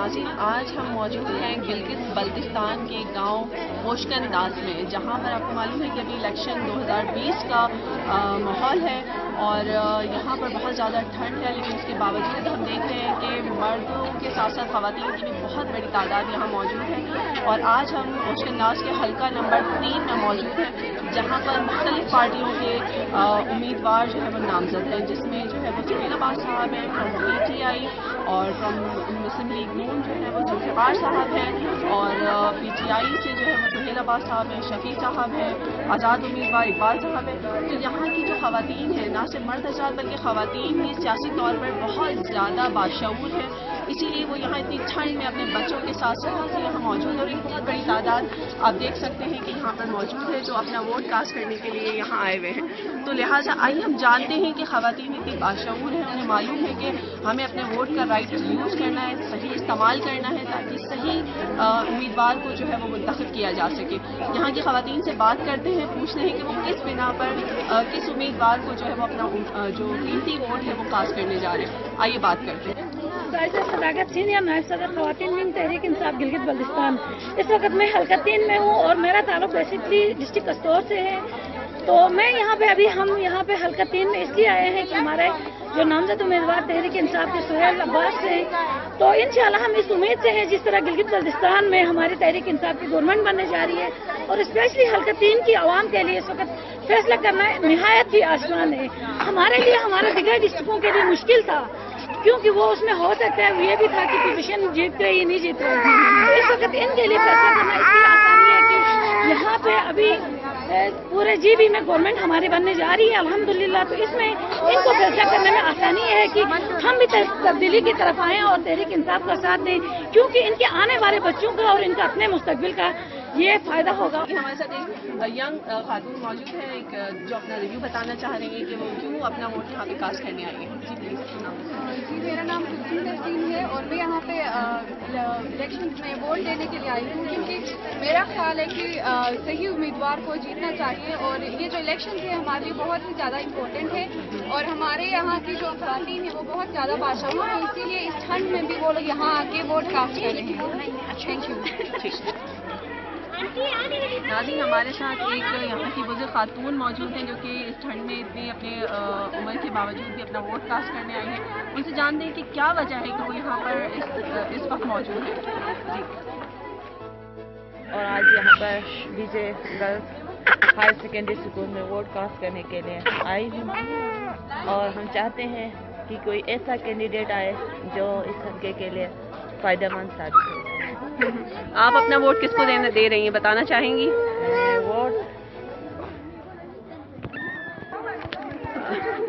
नाज़रीन, आज हम मौजूद हैं गिलगित बल्तिस्तान के गांव होशकंदाज में, जहां पर आपको मालूम है कि अभी इलेक्शन 2020 का माहौल है और यहां पर बहुत ज़्यादा ठंड है, लेकिन उसके बावजूद हम देख रहे हैं कि मर्दों के साथ साथ ख़वातीन की भी बहुत बड़ी तादाद यहाँ मौजूद है। और आज हम होशकंदाज के हल्का नंबर 3 में मौजूद हैं, जहाँ पर मुख्तलिफ पार्टियों के उम्मीदवार जो है वो नामजद हैं, जिसमें जो है वो सुहेल अब्बास साहब हैं फ्रॉम PTI, और फ्रॉम मुस्लिम लीग नून जो है वो जुल्फ़िकार साहब हैं, और PTI से जो है वो सुहेल अब्बास साहब हैं, शफी साहब हैं, आज़ाद उम्मीदवार इकबाल साहब हैं। तो यहाँ की जो ख़वातीन हैं, ना सिर्फ मर्द हज़रात बल्कि ख़वातीन भी सियासी तौर पर बहुत ज़्यादा बाशऊर हैं, इसीलिए वो यहाँ इतनी ठंड में अपने बच्चों के साथ साथ यहाँ मौजूद है। और एक बहुत बड़ी तादाद आप देख सकते हैं कि यहाँ पर मौजूद है जो अपना वोट कास्ट करने के लिए यहाँ आए हुए हैं। तो लिहाजा आइए हम जानते हैं कि ख़वातीन इतनी बाशऊर हैं, उन्हें मालूम है कि हमें अपने वोट का राइट यूज़ करना है, सही इस्तेमाल करना है, ताकि सही उम्मीदवार को जो है वो मुंतखब किया जा सके। यहाँ की ख़वातीन से बात करते हैं, पूछते हैं कि वो किस बिना पर किस उम्मीदवार को जो है वो अपना जो कीमती वोट है वो कास्ट करने जा रहे हैं। आइए बात करते हैं। सदाकत सीनियर नायब सदर ख़वातीन विंग तहरीक इंसाफ गिलगित बल्तिस्तान। इस वक्त मैं हल्का 3 में हूँ और मेरा ताल्लुक बेसिकली डिस्ट्रिक्ट कस्तौर से है। तो मैं यहाँ पे हम यहाँ पे हल्का 3 में इसलिए आए हैं कि हमारे जो नामजद उम्मीदवार तहरीक इंसाफ के सुहेल अब्बास हैं, तो इंशाल्लाह हम इस उम्मीद से हैं जिस तरह गिलगित बल्तिस्तान में हमारी तहरीक इंसाफ की गवर्नमेंट बनने जा रही है, और स्पेशली हल्का 3 की आवाम के लिए इस वक्त फैसला करना निहायत ही आसान है। हमारे लिए हमारे दिगर डिस्ट्रिक्टों के लिए मुश्किल था, क्योंकि वो उसमें हो सकता है ये भी था कि पोजीशन जीत रही नहीं जीत रही। तो इस वक्त इनके लिए फैसला करना इसलिए आसानी है कि यहाँ पे अभी पूरे GB में गवर्नमेंट हमारी बनने जा रही है अल्हम्दुलिल्लाह। तो इसमें इनको फैसला करने में आसानी है कि हम भी तब्दीली की तरफ आएँ और तहरीक इंसाफ का साथ दें, क्योंकि इनके आने वाले बच्चों का और इनका अपने मुस्तकबिल का ये फ़ायदा होगा। हमारे साथ एक यंग खातून मौजूद है, एक जो अपना रिव्यू बताना चाह रही है कि वो क्यों अपना वोट यहाँ पे कास्ट करने आई है। जी प्लीज़। जी, मेरा नाम तस्लीम है और मैं यहाँ पे इलेक्शन में वोट देने के लिए आई हूँ, क्योंकि मेरा ख्याल है कि सही उम्मीदवार को जीतना चाहिए, और ये जो इलेक्शन है हमारे लिए बहुत ही ज़्यादा इम्पोर्टेंट है। और हमारे यहाँ की जो ख़वातीन है वो बहुत ज़्यादा बाशऊर है, इसीलिए इस ठंड में भी वो लोग यहाँ आके वोट कास्ट कर रहे हैं। Thank you. नाज़रीन, हमारे साथ एक यहाँ की बुजुर्ग खातून मौजूद हैं जो कि इस ठंड में इतनी अपने उम्र के बावजूद भी अपना वोट कास्ट करने आई हैं। उनसे जानते हैं कि क्या वजह है कि वो यहाँ पर इस वक्त मौजूद है। जी। और आज यहाँ पर BJ girls higher secondary school में वोट कास्ट करने के लिए आई हूँ, और हम चाहते हैं कि कोई ऐसा कैंडिडेट आए जो इस हल्के के लिए फ़ायदेमंद साबित हो। आप अपना वोट किसको दे रही हैं, बताना चाहेंगी? वोट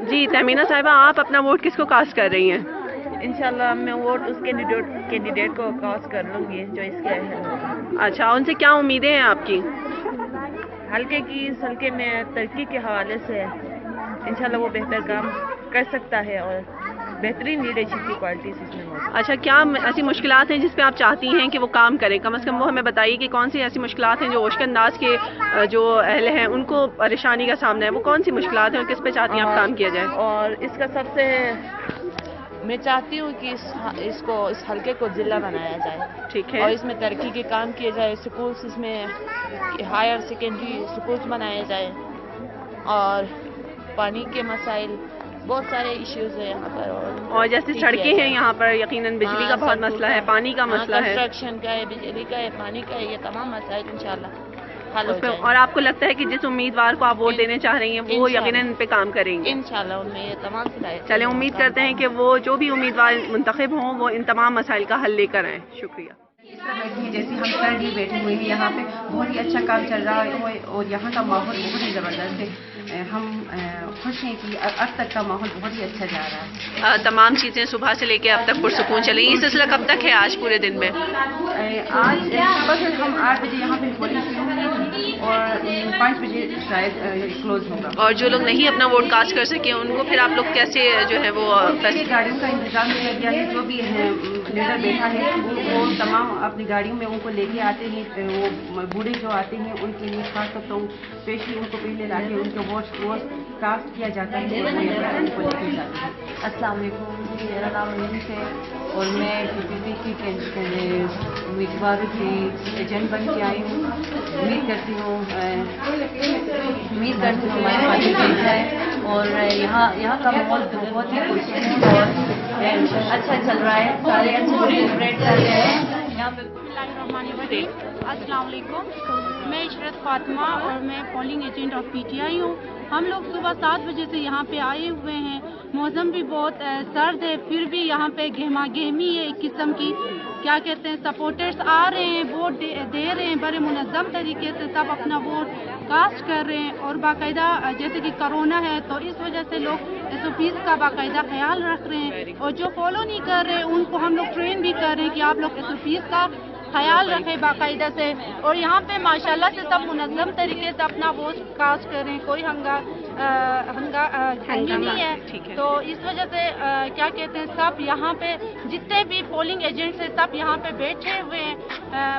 जी तहमीना साहिबा, आप अपना वोट किसको कास्ट कर रही हैं? इंशाल्लाह मैं वोट उस कैंडिडेट को कास्ट कर लूँगी जो इसके है। अच्छा, उनसे क्या उम्मीदें हैं आपकी? हल्के की इस हल्के में तरक्की के हवाले से इंशाल्लाह वो बेहतर काम कर सकता है और बेहतरीन लीडरशिप की क्वालिटीज इसमें मौजूद। अच्छा, क्या ऐसी मुश्किलात हैं जिस पे आप चाहती हैं कि वो काम करें? कम से कम वो हमें बताइए कि कौन सी ऐसी मुश्किलात हैं जो होशकंदाज के जो अहले हैं उनको परेशानी का सामना है, वो कौन सी मुश्किलात हैं और किस पे चाहती हैं आप काम किया जाए? और इसका सबसे मैं चाहती हूँ कि इस हल्के को ज़िला बनाया जाए। ठीक है। और इसमें तरक्की के काम किए जाए, स्कूल्स इसमें हायर सेकेंडरी स्कूल्स बनाए जाए, और पानी के मसाइल बहुत सारे इश्यूज है यहाँ पर। और जैसे सड़कें हैं यहाँ पर, यकीनन बिजली का बहुत मसला है, पानी का मसला है, कंस्ट्रक्शन का है, बिजली का है, पानी का है, ये तमाम मसाइल इंशाल्लाह हल हो जाएंगे। और आपको लगता है कि जिस उम्मीदवार को आप वोट देने चाह रही हैं वो यकीनन इन पे काम करेंगे? इंशाल्लाह उनमें ये तमाम सलाहियत। चले, उम्मीद करते हैं कि वो जो भी उम्मीदवार मुंतखब हों वो इन तमाम मसाइल का हल लेकर आएँ। शुक्रिया। इस तरह बैठी है जैसे हम करंटली बैठे हुए हैं यहाँ पे, बहुत ही अच्छा काम चल रहा है और यहाँ का माहौल बहुत ही ज़बरदस्त है। हम खुश हैं कि अब तक का माहौल बहुत ही अच्छा जा रहा है। तमाम चीज़ें सुबह से लेकर अब तक पुरसुकून चली। ये सिलसिला कब तक है आज पूरे दिन में? आज सुबह से हम 8 बजे यहाँ पे पोलिंग शुरू हुई और 5 बजे शायद क्लोज होगा। और जो लोग नहीं अपना वोट कास्ट कर सके उनको फिर आप लोग कैसे जो है वो गाड़ियों का इंतजाम किया गया है, जो भी है लीडर बैठा है वो तमाम अपनी गाड़ियों में उनको लेके आते हैं। वो बूढ़े जो आते हैं उनके लिए खास तौर पर स्पेशली उनको पहले लाके उनके वोट कास्ट किया जाता है और वो यहाँ पर उनको लेके जाते हैं। अस्सलाम वालेकुम, मेरा नाम यूनिस है और मैं PPP की उम्मीदवार की एजेंट बन के आई हूँ। उम्मीद करती हूँ हमारे पार्टी जीत जाए और यहाँ का माहौल बहुत ही खुश है और अच्छा चल रहा है, सारे अच्छे सेलिब्रेट कर रहे हैं यहाँ पे। अस्सलाम वालेकुम, मैं इशरत फातिमा और मैं पोलिंग एजेंट ऑफ PTI हूँ। हम लोग सुबह 7 बजे से यहाँ पे आए हुए हैं। मौसम भी बहुत सर्द है, फिर भी यहाँ पे गहमा गहमी है एक किस्म की। क्या कहते हैं, सपोर्टर्स आ रहे हैं, वोट दे रहे हैं, बड़े मुनज़्ज़म तरीके से सब अपना वोट कास्ट कर रहे हैं। और बाकायदा जैसे कि कोरोना है तो इस वजह से लोग SOPs का बाकायदा ख्याल रख रहे हैं और जो फॉलो नहीं कर रहे हैं उनको हम लोग ट्रेन भी कर रहे हैं कि आप लोग SOPs का ख्याल रखें बाकायदा से। और यहाँ पे माशाल्लाह से सब मुनज़्ज़म तरीके से अपना वोट कास्ट कर रहे हैं, कोई हंगामी नहीं है। तो इस वजह से क्या कहते हैं, सब यहाँ पे जितने भी पोलिंग एजेंट्स हैं सब यहाँ पे बैठे हुए हैं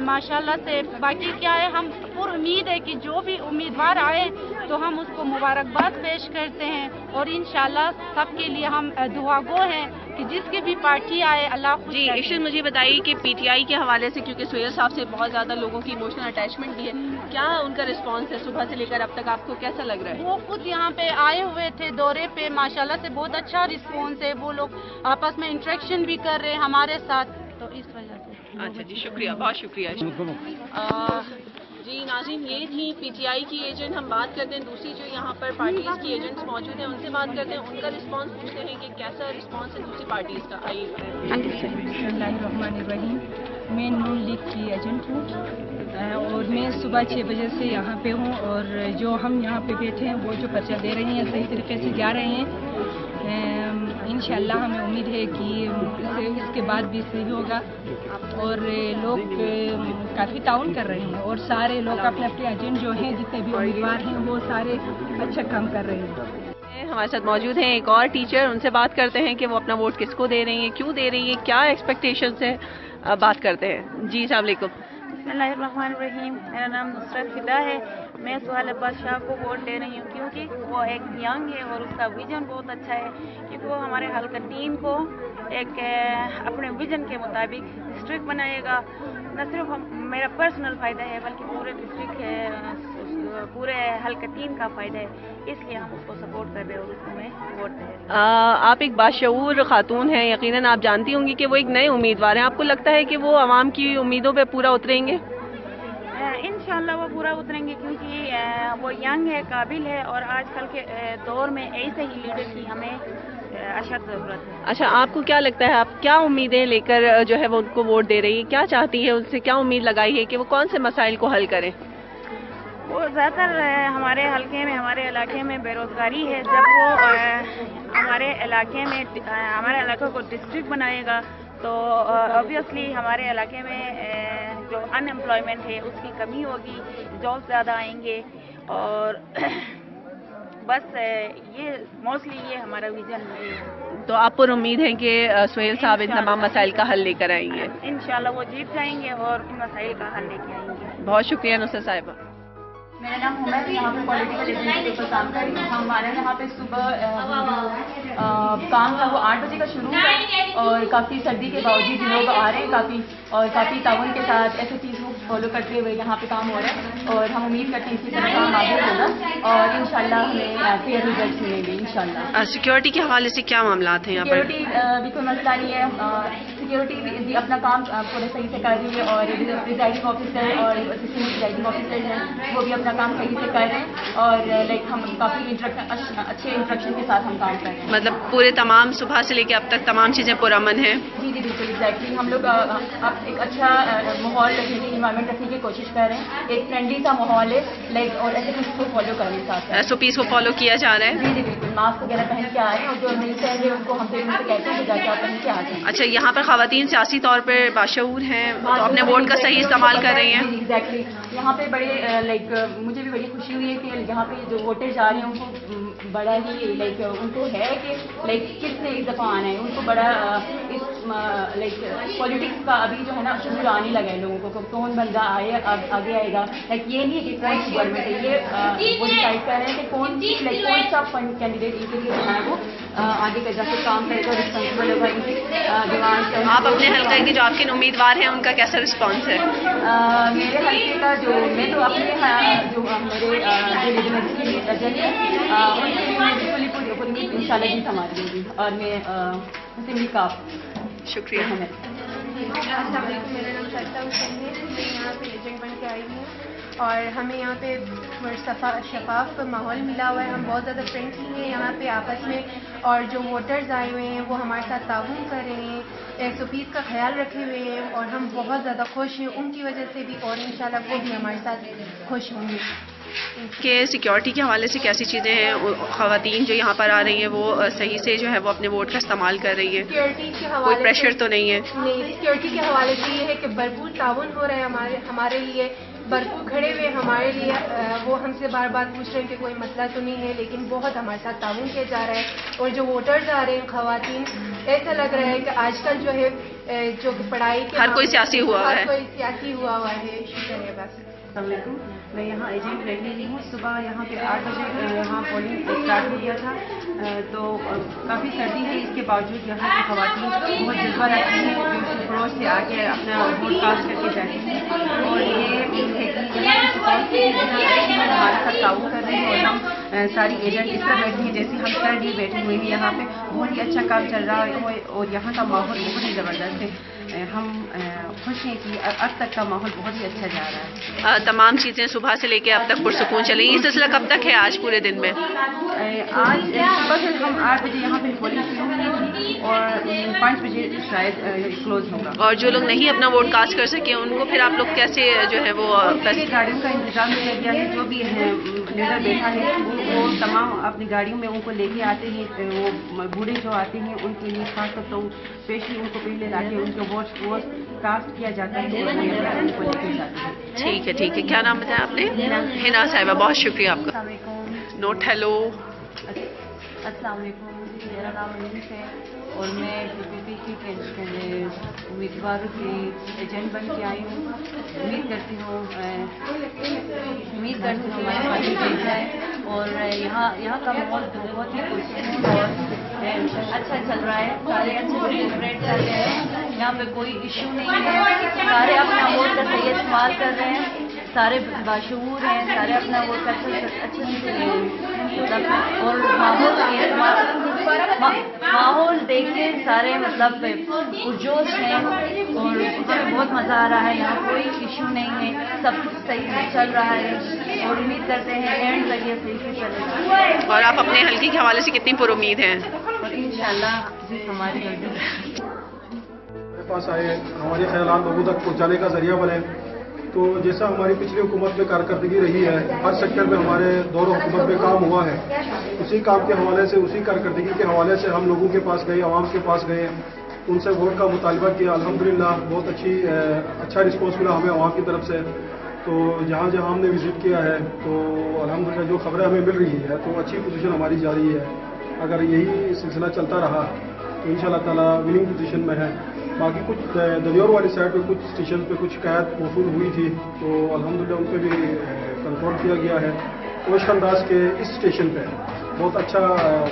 माशाल्लाह से। बाकी क्या है, हम पूरी उम्मीद है कि जो भी उम्मीदवार आए तो हम उसको मुबारकबाद पेश करते हैं और इंशाल्लाह सबके लिए हम दुआगो हैं कि जिसकी भी पार्टी आए अल्लाह खुश जी। रखे। इशरत, मुझे बताइए कि PTI के हवाले से, क्योंकि सुहेल साहब से बहुत ज़्यादा लोगों की इमोशनल अटैचमेंट भी है, क्या उनका रिस्पांस है सुबह से लेकर अब तक, आपको कैसा लग रहा है? वो खुद यहाँ पे आए हुए थे दौरे पे, माशाल्लाह से बहुत अच्छा रिस्पॉन्स है। वो लोग आपस में इंटरेक्शन भी कर रहे हैं हमारे साथ, तो इस वजह से। अच्छा जी, शुक्रिया, बहुत शुक्रिया। जी नाज़रीन, ये थी PTI की एजेंट। हम बात करते हैं दूसरी जो यहाँ पर पार्टीज़ की एजेंट्स मौजूद हैं, उनसे बात करते हैं, उनका रिस्पांस पूछते हैं कि कैसा रिस्पांस है दूसरी पार्टीज़ का। आइए। बिस्मिल्लाहिर्रहमानिर्रहीम, मैं नून लीग की एजेंट हूँ और मैं सुबह 6 बजे से यहाँ पे हूँ और जो हम यहाँ पे बैठे हैं वो जो पर्चा दे रहे हैं सही तरीके से जा रहे हैं। इंशाल्लाह हमें उम्मीद है कि इसके बाद भी सही होगा और लोग काफ़ी ताउन कर रहे हैं और सारे लोग अपने अपने एजेंट जो हैं, जितने भी उम्मीदवार हैं, वो सारे अच्छा काम कर रहे हैं। हमारे साथ मौजूद हैं एक और टीचर, उनसे बात करते हैं कि वो अपना वोट किसको दे रही हैं, क्यों दे रही हैं, क्या एक्सपेक्टेशंस है, बात करते हैं। जी अस्सलाम वालेकुम। बिस्मिल्लाहिर्रहमानिर्रहीम, मेरा नाम नुसरत फिदा है। मैं सुहेल अब्बास शाह को वोट दे रही हूँ क्योंकि वो एक यंग है और उसका विजन बहुत अच्छा है, क्योंकि वो हमारे हल्का टीम को एक अपने विजन के मुताबिक डिस्ट्रिक्ट बनाएगा। न सिर्फ मेरा पर्सनल फ़ायदा है बल्कि पूरे डिस्ट्रिक्ट पूरे हल्का टीम का फ़ायदा है, इसलिए हम उसको सपोर्ट कर रहे हैं और उसको मैं वोट दे रही हूँ। आप एक बाशऊर खातून हैं, यकीनन आप जानती होंगी कि वो एक नए उम्मीदवार हैं। आपको लगता है कि वो आवाम की उम्मीदों पे पूरा उतरेंगे? इंशाल्लाह वो पूरा उतरेंगे क्योंकि वो यंग है, काबिल है और आजकल के दौर में ऐसे ही लीडर की हमें अशद ज़रूरत है। अच्छा, आपको क्या लगता है, आप क्या उम्मीदें लेकर जो है वो उनको वोट दे रही है, क्या चाहती है, उनसे क्या उम्मीद लगाई है कि वो कौन से मसाइल को हल करें? वो ज़्यादातर हमारे हलके में, हमारे इलाके में बेरोज़गारी है। जब वो हमारे इलाके में हमारे इलाके को डिस्ट्रिक्ट बनाएगा तो ऑब्वियसली हमारे इलाके में जो अनएम्प्लॉयमेंट है उसकी कमी होगी, जॉब ज़्यादा आएंगे और बस ये मोस्टली ये हमारा विजन है। तो आप पर उम्मीद है कि सुहेल साहब इन तमाम मसाइल का हल लेकर आएंगे? इंशाल्लाह वो जीत जाएंगे और इन मसाइल का हल लेके आएंगे। बहुत शुक्रिया नुसरत साहिबा। मेरा नाम हुमैर है, यहाँ पे पॉलिटिकल एजेंसी के ऊपर काम कर रही हूँ। हमारे यहाँ पे सुबह काम था वो 8 बजे का शुरू हुआ और काफ़ी सर्दी के बावजूद लोग आ रहे हैं काफ़ी ताउन के साथ SOPs को फॉलो करते हुए यहाँ पे काम हो रहा है और हम उम्मीद करते हैं इसी तरह काम आगे होगा और इंशाल्लाह हमें फेयर रिजल्ट मिलेंगे इंशाल्लाह। सिक्योरिटी के हवाले से क्या मामला हैं यहाँ पर? सिक्योरिटी भी कोई मसला नहीं है, सिक्योरिटी भी अपना काम पूरे सही से कर रही है और प्रिजाइडिंग ऑफिसर और असिस्टेंट प्रिजाइडिंग ऑफिसर हैं वो भी अपना काम सही से कर रहे हैं और लाइक हम काफ़ी अच्छे इंस्ट्रक्शन के साथ हम काम कर रहे हैं। मतलब पूरे तमाम सुबह से लेकर अब तक तमाम चीज़ें पुरअमन हैं? जी जी बिल्कुल एग्जैक्टली। हम लोग अब एक अच्छा माहौल रखने की, इन्वायरमेंट रखने की कोशिश कर रहे हैं। एक फ्रेंडली सा माहौल है लाइक और ऐसे कुछ को फॉलो करने साथ SOPs को फॉलो किया जा रहा है? जी जी बिल्कुल। मास्क वगैरह पहन के आए और जो नहीं पहन रहे उनको हम फिर उनसे कहते हैं कि जाके आप पहन के आ जाए। अच्छा, यहाँ पर ख़वातीन सियासी तौर पर बाशऊर हैं तो अपने वोट का सही इस्तेमाल कर रही हैं? एग्जैक्टली। यहाँ पे बड़े लाइक मुझे भी बड़ी खुशी हुई है कि यहाँ पे जो वोटर जा रहे हैं उनको बड़ा ही लाइक उनको है कि लाइक किसने इस दफ़ा आना है, उनको बड़ा इस लाइक पॉलिटिक्स का अभी जो है ना शुरू आने लगा है लोगों को, कौन बंदा आगे आएगा। लाइक ये नहीं है कि कौन सी गवर्नमेंट है, ये वो डिसाइड कर रहे हैं कि कौन सा फंड कैंडिडेट इनके लिए जो है वो आगे का जाके काम करेगा, रिस्पॉन्सिबल होगा इनकी डिमांड। आप अपने हल्के के जो आपके उम्मीदवार हैं उनका कैसा रिस्पॉन्स है? मेरे हल्के का जो मैं तो अपने जो मेरे जो लेजिस्लेटिव एजेंट है उनके लिए पूरी इंशाल्लाह जी संभाल लूँगी। और मैं सिमली काफ शुक्रिया। मेरा नाम सरता हुसैन है, मैं यहाँ पे एजेंट बन के आई हूँ और हमें यहाँ पे शफाफ माहौल मिला हुआ है। हम बहुत ज़्यादा फ्रेंडली हैं यहाँ पे आपस में और जो वोटर्स आए हुए हैं वो हमारे साथ ताउन कर रहे हैं, 120 का ख्याल रखे हुए हैं और हम बहुत ज़्यादा खुश हैं उनकी वजह से भी और इंशाल्लाह वो भी हमारे साथ खुश होंगे। कि सिक्योरिटी के हवाले से कैसी चीज़ें हैं, ख़वातीन जो यहाँ पर आ रही हैं वो सही से जो है वो अपने वोट का इस्तेमाल कर रही है, सिक्योरिटी के हवाले कोई प्रेशर तो नहीं है? नहीं, सिक्योरिटी के हवाले से ये है कि भरपूर ताउन हो रहा है हमारे लिए, भरपूर खड़े हुए हमारे लिए। वो हमसे बार बार पूछ रहे हैं कि कोई मसला तो नहीं है, लेकिन बहुत हमारे साथ ताउन किया जा रहा है। और जो वोटर्स आ रहे हैं ख़वातीन, ऐसा लग रहा है कि आजकल जो है जो पढ़ाई के हर कोई सियासी हुआ है, हर कोई सियासी हुआ है। शुक्र है। बस मैं यहाँ एजेंट रही हूँ। सुबह यहाँ पे 8 बजे यहाँ पोलिंग स्टार्ट हो गया था, तो काफ़ी सर्दी है, इसके बावजूद यहाँ की ख़वातीन बहुत जज्बा रखती हैं, जो पड़ोस से आके अपना वोट कास्ट करके जाती हैं। और ये है कि यहाँ की सपोर्ट से हमारे साथ ताउन कर रहे हैं और हम सारी एजेंट इस तरह बैठी हैं जैसे हम सर डी बैठे हुए हैं। यहाँ पे बहुत ही अच्छा काम चल रहा है और यहाँ का माहौल बहुत ही ज़बरदस्त है। हम खुश हैं कि अब तक का माहौल बहुत ही अच्छा जा रहा है। तमाम चीज़ें सुबह से लेकर अब तक पुरसुकून चली। ये सिलसिला कब तक है आज पूरे दिन में? आज सुबह से हम 8 बजे यहाँ पे पोलिंग शुरू हुई थी और 5 बजे शायद क्लोज होगा। और जो लोग नहीं अपना वोट कास्ट कर सके उनको फिर आप लोग कैसे जो है वो गाड़ियों का इंतजाम किया गया है, जो भी है लीडर बैठा है वो तमाम अपनी गाड़ियों में उनको लेके आते हैं। वो बूढ़े जो आते हैं उनके लिए खास तौर तो स्पेशली उनको पहले लाके उनके वोट कास्ट किया जाता है और उनको लेके जाते हैं। ठीक है। क्या नाम बताया आपने? हिना साहिबा, बहुत शुक्रिया आपका। Note hello. अस्सलाम वालेकुम, मेरा नाम अनीस है और मैं PPP के उम्मीदवार की एजेंट बन के आई हूँ। उम्मीद करती हूँ हमारे पार्टी जीत जाए और यहाँ का माहौल बहुत ही खुश और अच्छा चल रहा है। सारे अच्छे से सेलिब्रेट कर रहे हैं, यहाँ पे कोई इशू नहीं है, सारे अपना वोट का सही इस्तेमाल कर रहे हैं, सारे बाशऊर हैं, सारे अपना वोट का अच्छे से और माहौल देख के सारे मतलब पुरजोश हैं और हमें बहुत मज़ा आ रहा है। यहाँ कोई इशू नहीं है, सब कुछ सही चल रहा है और उम्मीद करते हैं एंड तक ये सही से चलेगा। और आप अपने हल्के के हवाले से कितनी पुरुम्मीद हैं? और इंशाल्लाह हमारी गलती पास आए हमारे ख्यालात लोगों तक पहुँचाने का जरिया बने। तो जैसा हमारी पिछली हुकूमत में कारकर्दगी रही है, हर सेक्टर में हमारे दौर हुकूमत में काम हुआ है, उसी काम के हवाले से उसी कारकर्दगी के हवाले से हम लोगों के पास गए, आवाम के पास गए, उनसे वोट का मुतालबा किया। अल्हम्दुलिल्लाह बहुत अच्छा रिस्पॉन्स मिला हमें आवाम की तरफ से। तो जहाँ जहाँ हमने विज़िट किया है तो अल्हम्दुलिल्लाह जो खबरें हमें मिल रही है तो अच्छी पोजीशन हमारी जा रही है। अगर यही सिलसिला चलता रहा तो इंशाअल्लाह ताला विनिंग पोजीशन में है। बाकी कुछ दरियोर वाली साइड पे कुछ स्टेशन पे कुछ शिकायत मौसूल हुई थी तो अल्हम्दुलिल्लाह उन पर भी कंट्रोल किया गया है। ओश अंदाज के इस स्टेशन पे बहुत अच्छा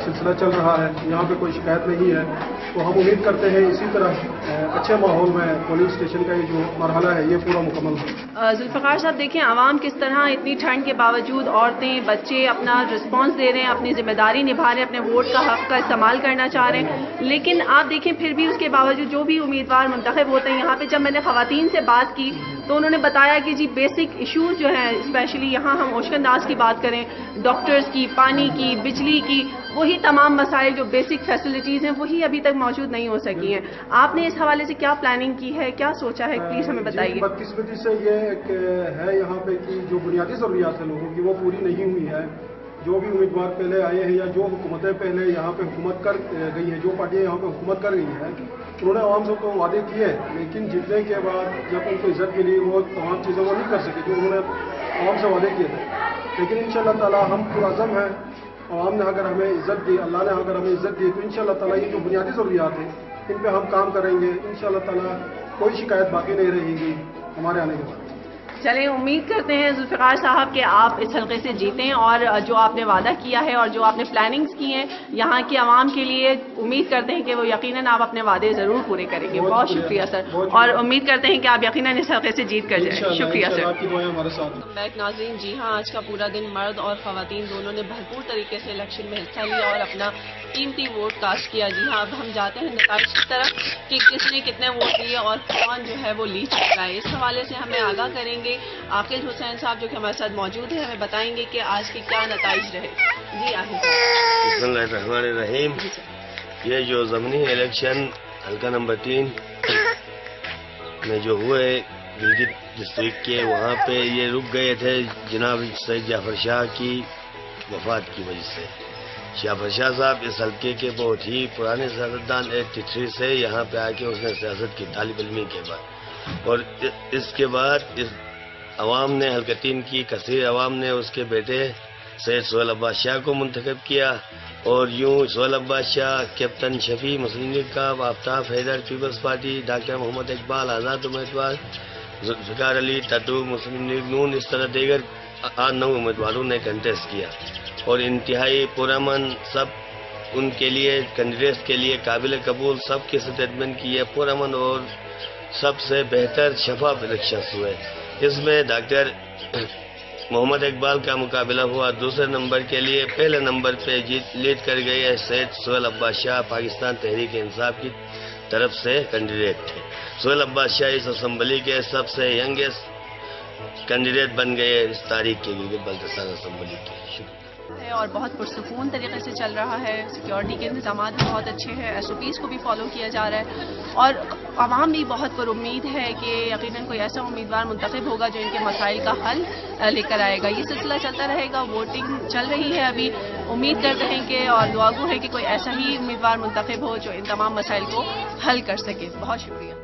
सिलसिला चल रहा है, यहाँ पे कोई शिकायत नहीं है। तो हम उम्मीद करते हैं इसी तरह अच्छे माहौल में पोलिंग स्टेशन का ये जो मरहला है ये पूरा मुकम्मल हो। जुल्फ़िकार साहब, देखें आवाम किस तरह इतनी ठंड के बावजूद औरतें बच्चे अपना रिस्पांस दे रहे हैं, अपनी जिम्मेदारी निभा रहे हैं, अपने वोट का हक़ का इस्तेमाल करना चाह रहे हैं। लेकिन आप देखें फिर भी उसके बावजूद जो भी उम्मीदवार मुंतखब होते हैं, यहाँ पे जब मैंने ख़वातीन से बात की तो उन्होंने बताया कि जी बेसिक इशूज़ जो हैं, स्पेशली यहाँ हम ओशकंदाज की बात करें, डॉक्टर्स की, पानी की, बिजली की, वही तमाम मसाइल जो बेसिक फैसिलिटीज़ हैं वही अभी तक मौजूद नहीं हो सकी हैं। आपने इस हवाले से क्या प्लानिंग की है, क्या सोचा है, प्लीज़ हमें बताइए। बदकिस्मती से ये है यहाँ पे कि जो बुनियादी ज़रूरियात है लोगों की वो पूरी नहीं हुई है। जो भी उम्मीदवार पहले आए हैं या जो हुकूमतें पहले यहाँ पे हुकूमत कर गई हैं, जो पार्टियाँ यहाँ पे हुकूमत कर गई हैं, उन्होंने आवाम से तो वादे किए, लेकिन जीतने के बाद जब उनको इज्जत मिली वो तमाम चीज़ें वो नहीं कर सके जो उन्होंने عوام سے وعدے کیے تھے، لیکن انشاءاللہ تعالی ہم پرعزم ہیں. عوام نے اگر ہمیں عزت دی، اللہ نے اگر ہمیں عزت دی، تو انشاءاللہ تعالی یہ جو بنیادی ضروریات ہیں ان پہ ہم کام کریں گے. انشاءاللہ تعالی کوئی شکایت باقی نہیں رہے گی ہمارے آنے کے بعد. چلیں امید کرتے ہیں ذوالفقار صاحب کہ آپ اس حلقے سے جیتیں اور جو آپ نے وعدہ کیا ہے اور جو آپ نے پلاننگز کی ہیں یہاں کی عوام کے لیے، امید کرتے ہیں کہ وہ یقیناً آپ اپنے وعدے ضرور پورے کریں گے. بہت شکریہ سر، اور امید کرتے ہیں کہ آپ یقیناً اس حلقے سے جیت کر جائیں. شکریہ سر. بیک ناظرین، جی ہاں، آج کا پورا دن مرد اور خواتین دونوں نے بھرپور طریقے سے الیکشن میں حصہ لیا اور اپنا قیمتی ووٹ کاسٹ کیا. جی ہاں، اب ہم جاتے ہیں نتائج کی طرف کہ کس نے کتنے ووٹ لیے اور کون جو ہے وہ لیڈ کر رہا ہے. اس حوالے سے ہمیں آگاہ کریں گے عاقل حسین صاحب جو کہ ہمارے ساتھ موجود ہیں. ہمیں بتائیں گے کہ آج کے کیا نتائج رہے. جی عاقل. بسم اللہ الرحمن الرحیم. یہ جو ضمنی الیکشن حلقہ نمبر 3 میں جو ہوئے گلگت ڈسٹرکٹ کے، وہاں پہ یہ رک گئے تھے جناب سید جعفر شاہ کی وفات کی وجہ سے. جعفر شاہ صاحب اس حلقے کے بہت ہی پرانے سیاستدان 83 سے یہاں پہ آ کے اس نے سیاست کی طالب علمی کے بعد، اور اس کے بعد اس عوام نے حلقہ 3 کی کثیر عوام نے اس کے بیٹے سید سہیل عباس شاہ کو منتخب کیا. اور یوں سہیل عباس شاہ، کیپٹن شفیع مسلم لیگ کا، آفتاب حیدر پیپلز پارٹی، ڈاکٹر محمد اقبال آزاد امیدوار، ذوالفقار علی ٹٹو مسلم لیگ نون، اس طرح دیگر 9 امیدواروں نے کنٹیسٹ کیا اور انتہائی پرامن، سب ان کے لیے کینڈیڈیٹس کے لیے قابل قبول، سب کے اسٹیٹمنٹ کی ہے پرامن اور سب سے بہتر شفاف الیکشنز ہوئے. اس میں ڈاکٹر محمد اقبال کا مقابلہ ہوا. دوسرے نمبر کے لیے پہلے نمبر پہ لیڈ کر گئے سید سہیل عباس شاہ، پاکستان تحریک انصاف کی طرف سے کینڈیڈیٹ تھے. سہیل عباس شاہ اس اسمبلی کے سب سے ینگسٹ کینڈیڈیٹ بن گئے اس تاریخ کے لیے بلتستان اسمبلی کے. اور بہت پرسکون طریقے سے چل رہا ہے. سیکیورٹی کے انتظامات بھی بہت اچھے ہیں، SOPs کو بھی فالو کیا جا رہا ہے اور عوام بھی بہت پر امید ہے کہ یقیناً کوئی ایسا امیدوار منتخب ہوگا جو ان کے مسائل کا حل لے کر آئے گا. یہ سلسلہ چلتا رہے گا. ووٹنگ چل رہی ہے ابھی. امید کرتے ہیں کہ اور دعاگو ہے کہ کوئی ایسا ہی امیدوار منتخب ہو جو ان تمام مسائل کو حل کر سکے. بہت شکریہ.